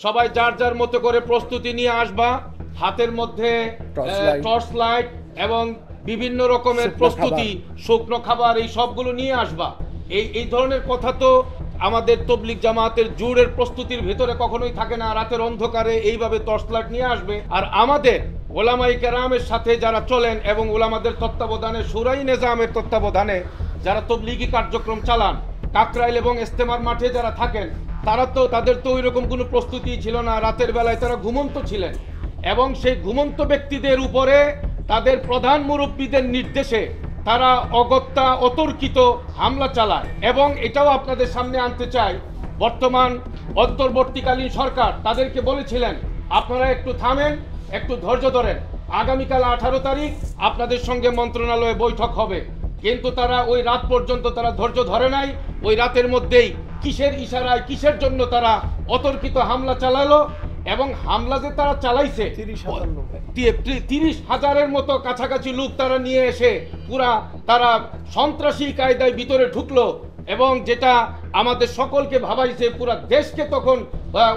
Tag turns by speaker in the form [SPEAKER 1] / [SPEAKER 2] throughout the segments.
[SPEAKER 1] সবাই যার যার মতো করে প্রস্তুতি নিয়ে আসবা, হাতের মধ্যে টর্চ লাইট এবং বিভিন্ন রকমের প্রস্তুতি, শুকনো খাবার, এই সবগুলো নিয়ে আসবা। এই ধরনের কথা তো আমাদের তবলিগ জামাতের জুড়ের প্রস্তুতির ভিতরে কখনোই থাকে না। রাতের অন্ধকারে এইভাবে টর্চ লাইট নিয়ে আসবে। আর আমাদের ওলামায়ে কেরামের সাথে যারা চলেন এবং ওলামাদের তত্ত্বাবধানে, শুরাই নিজামের তত্ত্বাবধানে যারা তবলিগি কার্যক্রম চালান, কাকরাইল এবং ইস্তেমার মাঠে যারা থাকেন, তাদের তো ওই রকম কোনো প্রস্তুতি ছিল না। রাতের বেলায় তারা ঘুমন্ত ছিলেন এবং সেই ঘুমন্ত ব্যক্তিদের উপরে তাদের প্রধান মুরব্বীদের নির্দেশে তারা অগত্যা অতর্কিত হামলা চালায়। এবং এটাও আপনাদের সামনে আনতে চাই, বর্তমান অন্তর্বর্তীকালীন সরকার তাদেরকে বলেছিলেন আপনারা একটু থামেন, একটু ধৈর্য ধরেন, আগামীকাল 18 তারিখ আপনাদের সঙ্গে মন্ত্রণালয়ে বৈঠক হবে। কিন্তু তারা ওই রাত পর্যন্ত তারা ধৈর্য ধরে নাই। ওই রাতের মধ্যেই কিসের ইশারায়, কিসের জন্য তারা অতর্কিত হামলা চালালো। এবং হামলা যে তারা চালাইছে 30,000-এর মতো কাছাকাছি লোক তারা নিয়ে এসে পুরা তারা সন্ত্রাসী কায়দায় ভিতরে ঢুকলো। এবং যেটা আমাদের সকলকে ভাবাইছে, পুরা দেশকে তখন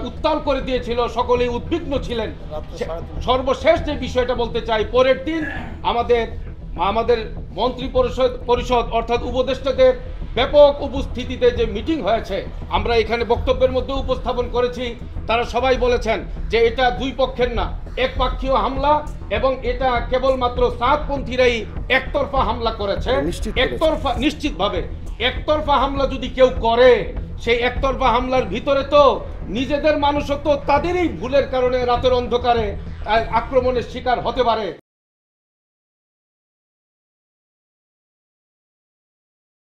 [SPEAKER 1] উত্তাল করে দিয়েছিল, সকলেই উদ্বিগ্ন ছিলেন। সর্বশেষ যে বিষয়টা বলতে চাই, পরের দিন আমাদের মন্ত্রী পরিষদ অর্থাৎ উপদেষ্টাদের ব্যাপক উপস্থিতিতে যে মিটিং হয়েছে, আমরা এখানে বক্তব্যের মধ্যে উপস্থাপন করেছি। তারা সবাই বলেছেন যে এটা দুই পক্ষের না, একপাক্ষীয় হামলা এবং এটা কেবলমাত্র সাতপন্থীরাই একতরফা হামলা করেছে। নিশ্চিতভাবে একতরফা হামলা যদি কেউ করে, সেই একতরফা হামলার ভিতরে তো নিজেদের মানুষও তো তাদেরই ভুলের কারণে রাতের অন্ধকারে আক্রমণের শিকার হতে পারে।